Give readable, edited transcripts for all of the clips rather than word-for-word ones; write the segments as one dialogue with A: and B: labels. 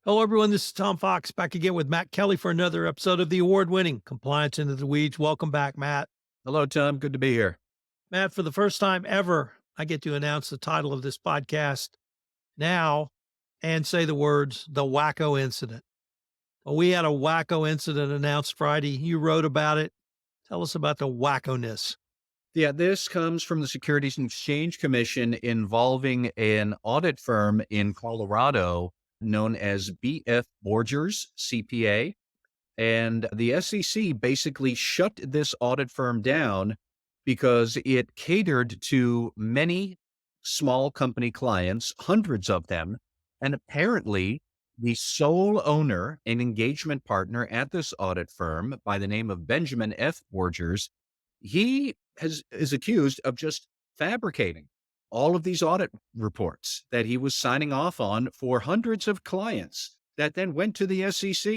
A: Hello, everyone. This is Tom Fox back again with Matt Kelly for another episode of the award-winning Compliance Into the Weeds. Welcome back, Matt.
B: Hello, Tom. Good to be here.
A: Matt, for the first time ever, I get to announce the title of this podcast now and say the words, the WACKO incident. Well, we had a WACKO incident announced Friday. You wrote about it. Tell us about the wackoness.
B: Yeah, this comes from the Securities and Exchange Commission involving an audit firm in Colorado known as BF Borgers CPA. And the SEC basically shut this audit firm down because it catered to many small company clients, hundreds of them. And apparently, the sole owner and engagement partner at this audit firm by the name of Benjamin F. Borgers, is accused of just fabricating all of these audit reports that he was signing off on for hundreds of clients that then went to the SEC.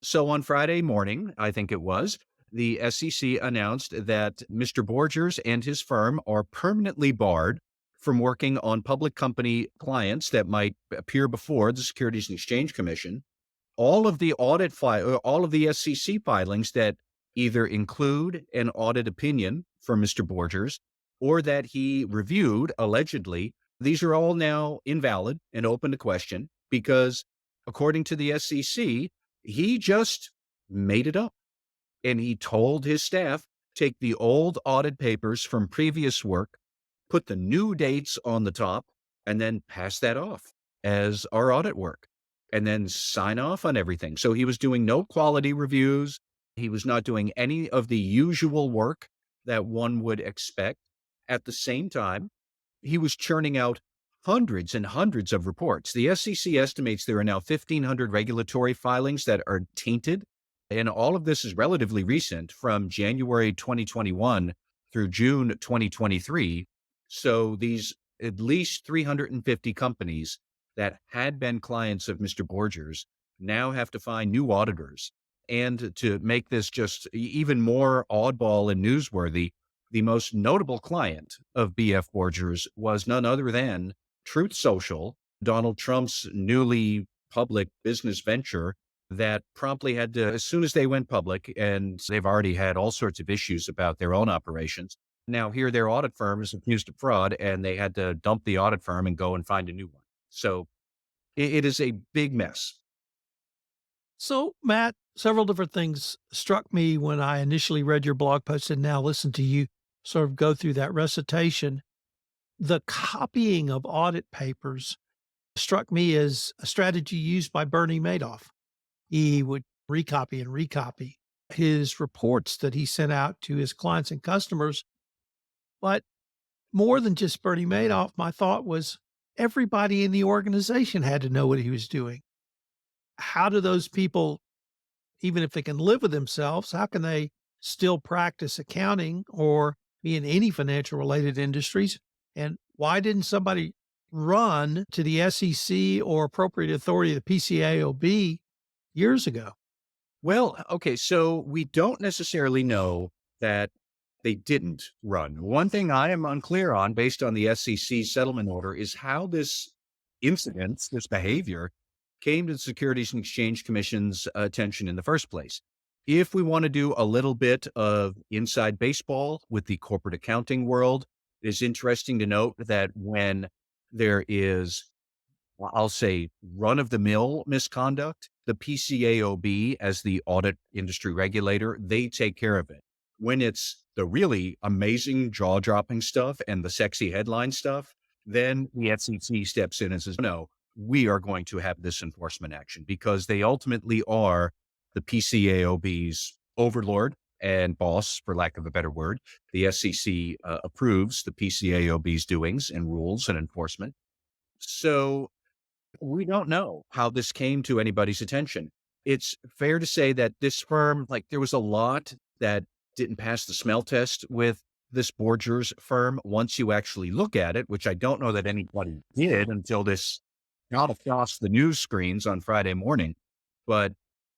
B: So on Friday morning, I think it was, the SEC announced that Mr. Borgers and his firm are permanently barred from working on public company clients that might appear before the Securities and Exchange Commission. All of the all of the SEC filings that either include an audit opinion from Mr. Borgers or that he reviewed allegedly, these are all now invalid and open to question because according to the SEC, he just made it up. And he told his staff, take the old audit papers from previous work, put the new dates on the top, and then pass that off as our audit work, and then sign off on everything. So he was doing no quality reviews. He was not doing any of the usual work that one would expect. At the same time, he was churning out hundreds and hundreds of reports. The SEC estimates there are now 1,500 regulatory filings that are tainted. And all of this is relatively recent from January 2021 through June 2023. So these at least 350 companies that had been clients of Mr. Borgers now have to find new auditors. And to make this just even more oddball and newsworthy, the most notable client of BF Borgers was none other than Truth Social, Donald Trump's newly public business venture that promptly had to, as soon as they went public, and they've already had all sorts of issues about their own operations. Now here their audit firm is accused of fraud and they had to dump the audit firm and go and find a new one. So it is a big mess.
A: So, Matt, several different things struck me when I initially read your blog post and now listen to you sort of go through that recitation. The copying of audit papers struck me as a strategy used by Bernie Madoff. He would recopy and recopy his reports that he sent out to his clients and customers. But more than just Bernie Madoff, my thought was everybody in the organization had to know what he was doing. How do those people, even if they can live with themselves, how can they still practice accounting or be in any financial related industries? And why didn't somebody run to the SEC or appropriate authority, the PCAOB, years ago?
B: Well, okay, so we don't necessarily know that they didn't run. One thing I am unclear on based on the SEC settlement order is how this incident, this behavior came to the Securities and Exchange Commission's attention in the first place. If we want to do a little bit of inside baseball with the corporate accounting world, it is interesting to note that when there is, I'll say, run-of-the-mill misconduct, the PCAOB, as the audit industry regulator, they take care of it. When it's the really amazing jaw-dropping stuff and the sexy headline stuff, then the SEC steps in and says, no, we are going to have this enforcement action because they ultimately are the PCAOB's overlord and boss, for lack of a better word. The SEC approves the PCAOB's doings and rules and enforcement. So we don't know how this came to anybody's attention. It's fair to say that this firm, like there was a lot that didn't pass the smell test with this Borgers firm once you actually look at it, which I don't know that anybody did until this got across the news screens on Friday morning. But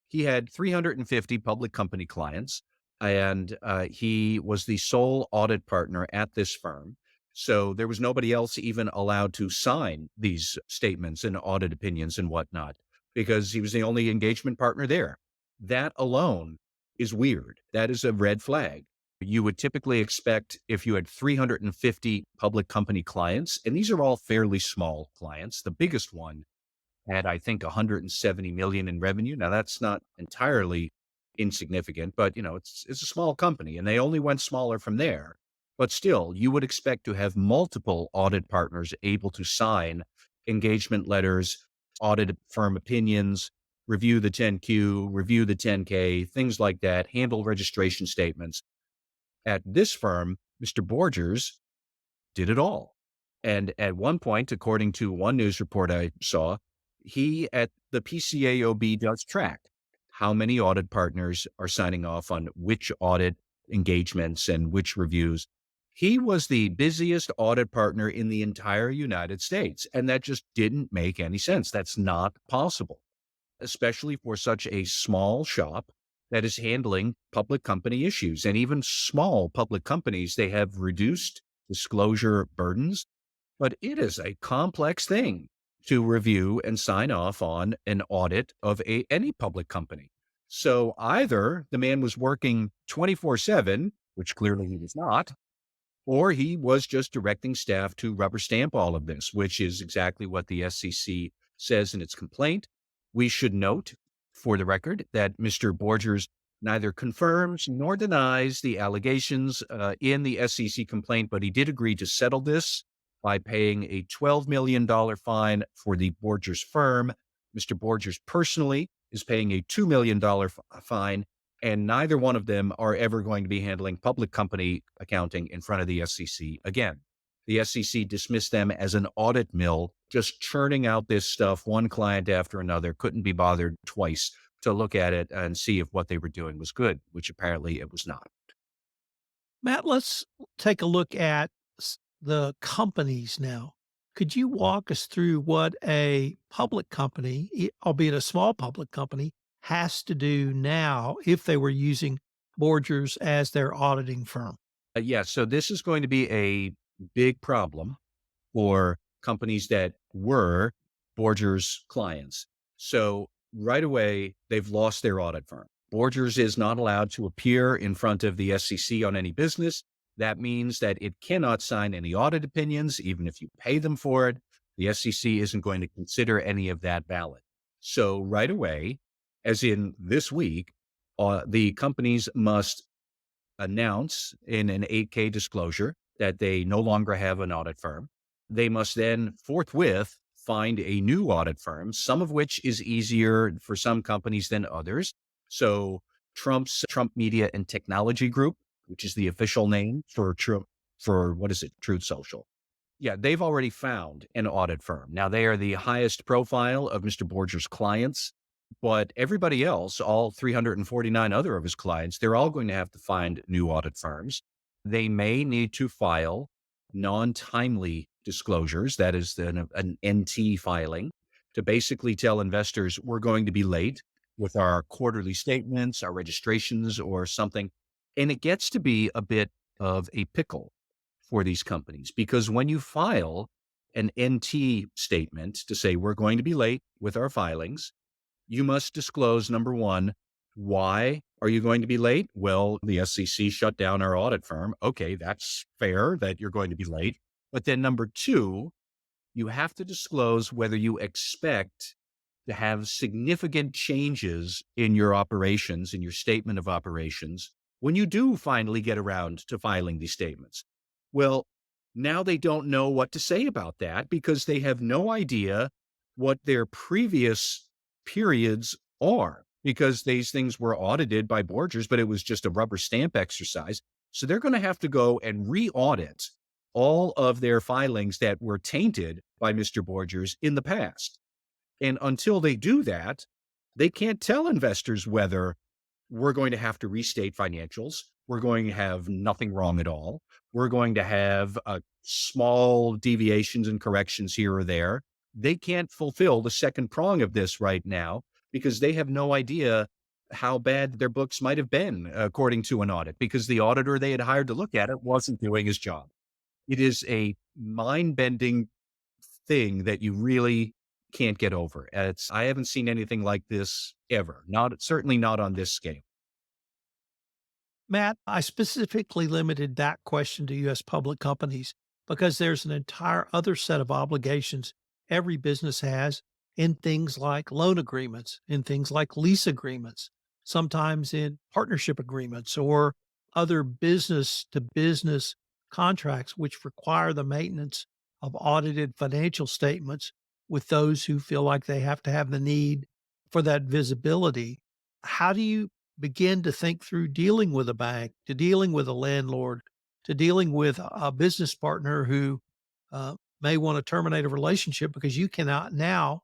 B: he had 350 public company clients, and he was the sole audit partner at this firm. So there was nobody else even allowed to sign these statements and audit opinions and whatnot. because he was the only engagement partner there. That alone is weird. That is a red flag. You would typically expect, if you had 350 public company clients, and these are all fairly small clients. The biggest one had, I think, 170 million in revenue. Now that's not entirely insignificant, but it's a small company and they only went smaller from there. But still, you would expect to have multiple audit partners able to sign engagement letters, audit firm opinions, review the 10Q, review the 10K, things like that, handle registration statements. At this firm, Mr. Borgers did it all. And at one point, according to one news report I saw, he at the PCAOB does track how many audit partners are signing off on which audit engagements and which reviews. He was the busiest audit partner in the entire United States. And that just didn't make any sense. That's not possible, especially for such a small shop that is handling public company issues. And even small public companies, they have reduced disclosure burdens, but it is a complex thing to review and sign off on an audit of any public company. So either the man was working 24/7, which clearly he was not, or he was just directing staff to rubber stamp all of this, which is exactly what the SEC says in its complaint. We should note, for the record, that Mr. Borgers neither confirms nor denies the allegations in the SEC complaint, but he did agree to settle this by paying a $12 million fine for the Borgers firm. Mr. Borgers personally is paying a $2 million fine, and neither one of them are ever going to be handling public company accounting in front of the SEC again. The SEC dismissed them as an audit mill, just churning out this stuff, one client after another, couldn't be bothered twice to look at it and see if what they were doing was good, which apparently it was not.
A: Matt, let's take a look at the companies now. Could you walk us through what a public company, albeit a small public company, has to do now if they were using Borgers as their auditing firm?
B: Yeah, so this is going to be a big problem for companies that were Borgers clients. So right away, they've lost their audit firm. Borgers is not allowed to appear in front of the SEC on any business. That means that it cannot sign any audit opinions, even if you pay them for it. The SEC isn't going to consider any of that valid. So right away, as in this week, the companies must announce in an 8K disclosure that they no longer have an audit firm. They must then forthwith find a new audit firm, some of which is easier for some companies than others. So Trump Media and Technology Group, which is the official name for Trump, for what is it, Truth Social. Yeah, they've already found an audit firm. Now they are the highest profile of Mr. Borger's clients, but everybody else, all 349 other of his clients, they're all going to have to find new audit firms. They may need to file non-timely disclosures, that is an NT filing, to basically tell investors we're going to be late with our quarterly statements, our registrations, or something. And it gets to be a bit of a pickle for these companies because when you file an NT statement to say we're going to be late with our filings, you must disclose, number one, why are you going to be late? Well, the SEC shut down our audit firm. Okay, that's fair that you're going to be late. But then number two, you have to disclose whether you expect to have significant changes in your operations, in your statement of operations, when you do finally get around to filing these statements. Well, now they don't know what to say about that because they have no idea what their previous periods are because these things were audited by Borgers, but it was just a rubber stamp exercise. So they're going to have to go and re-audit all of their filings that were tainted by Mr. Borgers in the past. And until they do that, they can't tell investors whether we're going to have to restate financials. We're going to have nothing wrong at all. We're going to have small deviations and corrections here or there. They can't fulfill the second prong of this right now because they have no idea how bad their books might have been according to an audit because the auditor they had hired to look at it wasn't doing his job. It is a mind-bending thing that you really can't get over. I haven't seen anything like this ever. Certainly not on this scale.
A: Matt, I specifically limited that question to U.S. public companies because there's an entire other set of obligations every business has in things like loan agreements, in things like lease agreements, sometimes in partnership agreements or other business to business contracts, which require the maintenance of audited financial statements with those who feel like they have to have the need for that visibility. How do you begin to think through dealing with a bank, to dealing with a landlord, to dealing with a business partner who may want to terminate a relationship because you cannot now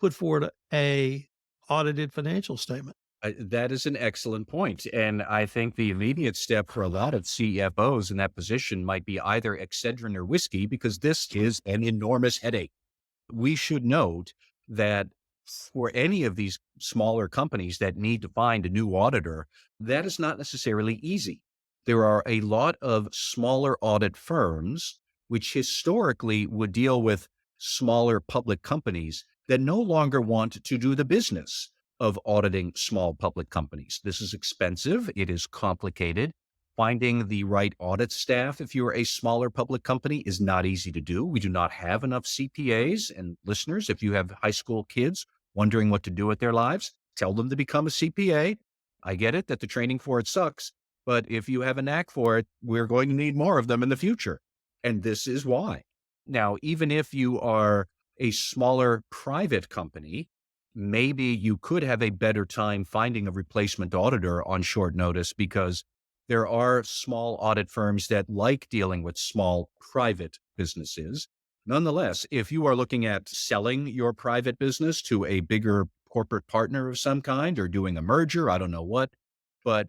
A: put forward a audited financial statement?
B: That is an excellent point. And I think the immediate step for a lot of CFOs in that position might be either Excedrin or whiskey, because this is an enormous headache. We should note that for any of these smaller companies that need to find a new auditor, that is not necessarily easy. There are a lot of smaller audit firms which historically would deal with smaller public companies that no longer want to do the business of auditing small public companies. This is expensive. It is complicated. Finding the right audit staff, if you're a smaller public company, is not easy to do. We do not have enough CPAs. And listeners, if you have high school kids wondering what to do with their lives, tell them to become a CPA. I get it that the training for it sucks, but if you have a knack for it, we're going to need more of them in the future. And this is why. Now, even if you are a smaller private company, maybe you could have a better time finding a replacement auditor on short notice, because there are small audit firms that like dealing with small private businesses. Nonetheless, if you are looking at selling your private business to a bigger corporate partner of some kind or doing a merger, I don't know what, but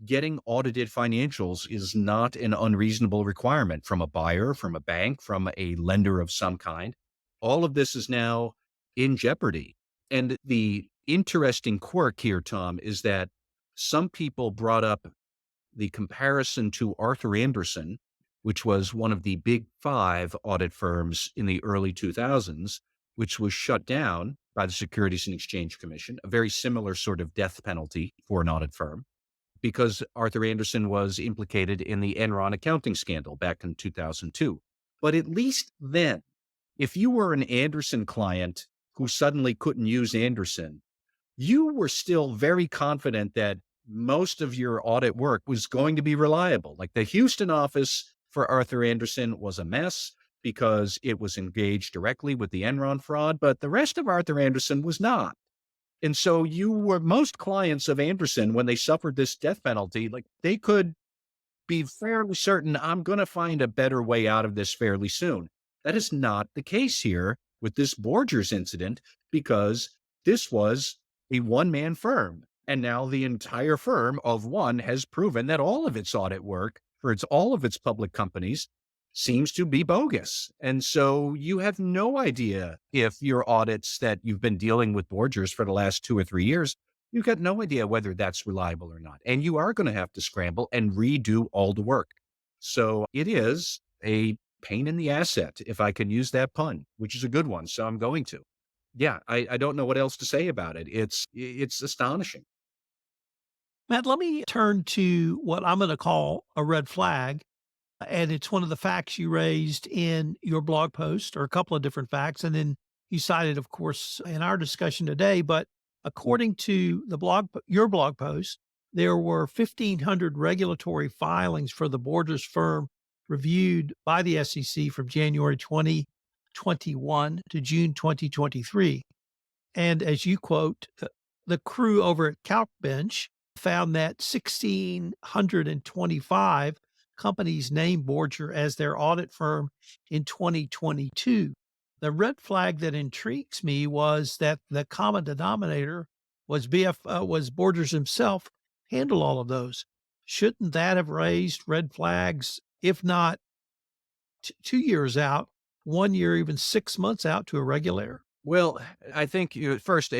B: getting audited financials is not an unreasonable requirement from a buyer, from a bank, from a lender of some kind. All of this is now in jeopardy. And the interesting quirk here, Tom, is that some people brought up the comparison to Arthur Andersen, which was one of the big five audit firms in the early 2000s, which was shut down by the Securities and Exchange Commission, a very similar sort of death penalty for an audit firm, because Arthur Andersen was implicated in the Enron accounting scandal back in 2002. But at least then, if you were an Andersen client who suddenly couldn't use Andersen, you were still very confident that most of your audit work was going to be reliable. Like the Houston office for Arthur Andersen was a mess because it was engaged directly with the Enron fraud, but the rest of Arthur Andersen was not. And so most clients of Andersen, when they suffered this death penalty, like they could be fairly certain, I'm going to find a better way out of this fairly soon. That is not the case here with this Borgers incident, because this was a one-man firm. And now the entire firm of one has proven that all of its audit work for all of its public companies seems to be bogus. And so you have no idea if your audits that you've been dealing with Borgers for the last 2 or 3 years, you've got no idea whether that's reliable or not. And you are going to have to scramble and redo all the work. So it is a pain in the asset, if I can use that pun, which is a good one. So I'm going to. Yeah, I don't know what else to say about it. It's astonishing.
A: Matt, let me turn to what I'm going to call a red flag. And it's one of the facts you raised in your blog post, or a couple of different facts. And then you cited, of course, in our discussion today. But according to your blog post, there were 1,500 regulatory filings for the Borgers firm reviewed by the SEC from January 2021 to June 2023. And as you quote, the crew over at Calcbench found that 1,625 companies named Borger as their audit firm in 2022. The red flag that intrigues me was that the common denominator was was Borgers himself handle all of those. Shouldn't that have raised red flags, if not 2 years out, 1 year, even 6 months out to a regulator?
B: Well, I think first,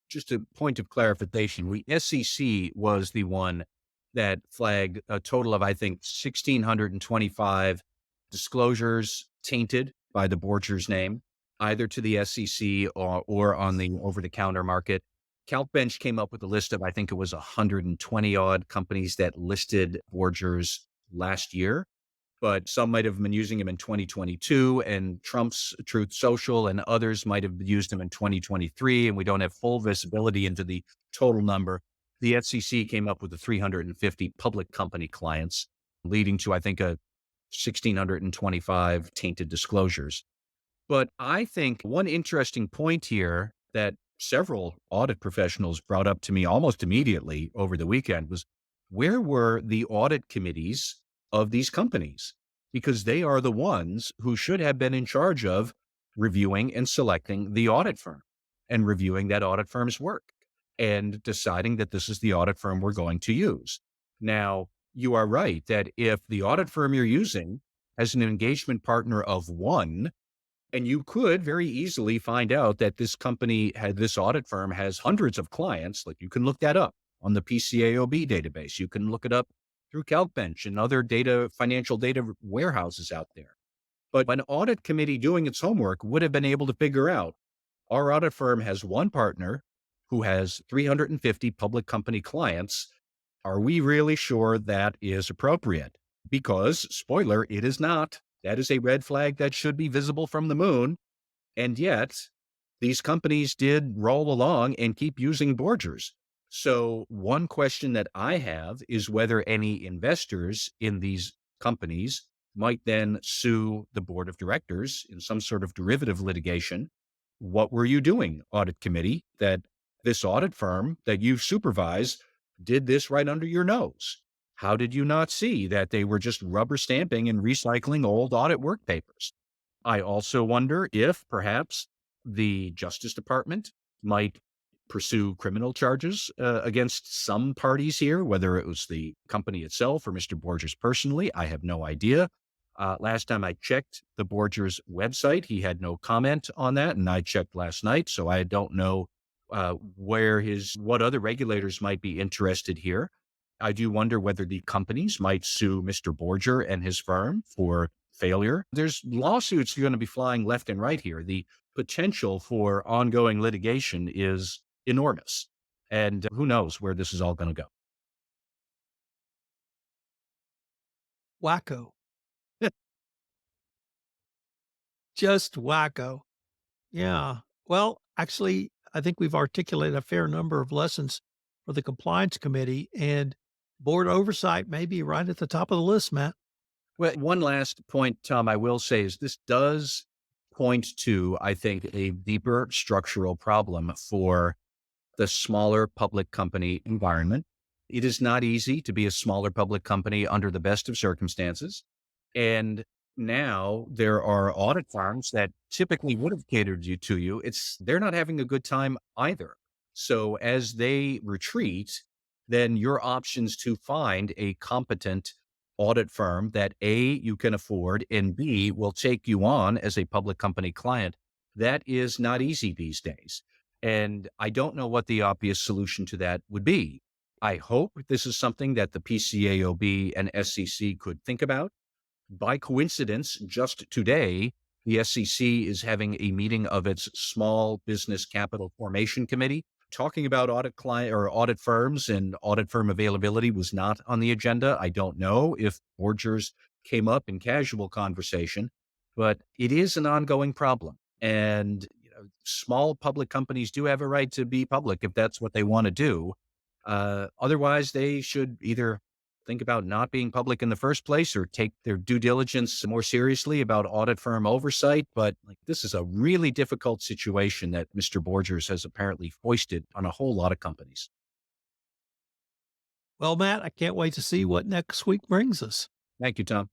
B: just a point of clarification. The SEC was the one that flagged a total of, I think, 1,625 disclosures tainted by the Borgers name. either to the SEC or on the over-the-counter market. CalcBench came up with a list of, I think it was 120 odd companies that listed Borgers last year, but some might have been using him in 2022, and Trump's Truth Social and others might have used him in 2023, and we don't have full visibility into the total number. The SEC came up with the 350 public company clients, leading to, I think, a 1,625 tainted disclosures. But I think one interesting point here that several audit professionals brought up to me almost immediately over the weekend was, where were the audit committees of these companies? Because they are the ones who should have been in charge of reviewing and selecting the audit firm and reviewing that audit firm's work and deciding that this is the audit firm we're going to use. Now, you are right that if the audit firm you're using has an engagement partner of one, and you could very easily find out that this audit firm has hundreds of clients. Like, you can look that up on the PCAOB database. You can look it up through CalcBench and other financial data warehouses out there. But an audit committee doing its homework would have been able to figure out, our audit firm has one partner who has 350 public company clients. Are we really sure that is appropriate? Because, spoiler, it is not. That is a red flag that should be visible from the moon. And yet, these companies did roll along and keep using Borgers. So one question that I have is whether any investors in these companies might then sue the board of directors in some sort of derivative litigation. What were you doing, audit committee, that this audit firm that you supervise did this right under your nose? How did you not see that they were just rubber stamping and recycling old audit work papers? I also wonder if perhaps the Justice Department might pursue criminal charges against some parties here, whether it was the company itself or Mr. Borgers personally. I have no idea. Last time I checked the Borgers website, he had no comment on that, and I checked last night, so I don't know what other regulators might be interested here. I do wonder whether the companies might sue Mr. Borger and his firm for failure. There's lawsuits going to be flying left and right here. The potential for ongoing litigation is enormous. And who knows where this is all going to go.
A: WACKO. Just WACKO. Yeah. Well, actually, I think we've articulated a fair number of lessons for the compliance committee, and board oversight may be right at the top of the list, Matt.
B: Well, one last point, Tom, I will say is this does point to, I think, a deeper structural problem for the smaller public company environment. It is not easy to be a smaller public company under the best of circumstances. And now there are audit firms that typically would have catered to you. They're not having a good time either. So as they retreat, then your options to find a competent audit firm that A, you can afford, and B, will take you on as a public company client, that is not easy these days. And I don't know what the obvious solution to that would be. I hope this is something that the PCAOB and SEC could think about. By coincidence, just today, the SEC is having a meeting of its Small Business Capital Formation Committee. Talking about audit firms and audit firm availability was not on the agenda. I don't know if Borgers came up in casual conversation, but it is an ongoing problem. And small public companies do have a right to be public if that's what they want to do. Otherwise, they should either think about not being public in the first place or take their due diligence more seriously about audit firm oversight. But this is a really difficult situation that Mr. Borgers has apparently foisted on a whole lot of companies.
A: Well, Matt, I can't wait to see what next week brings us.
B: Thank you, Tom.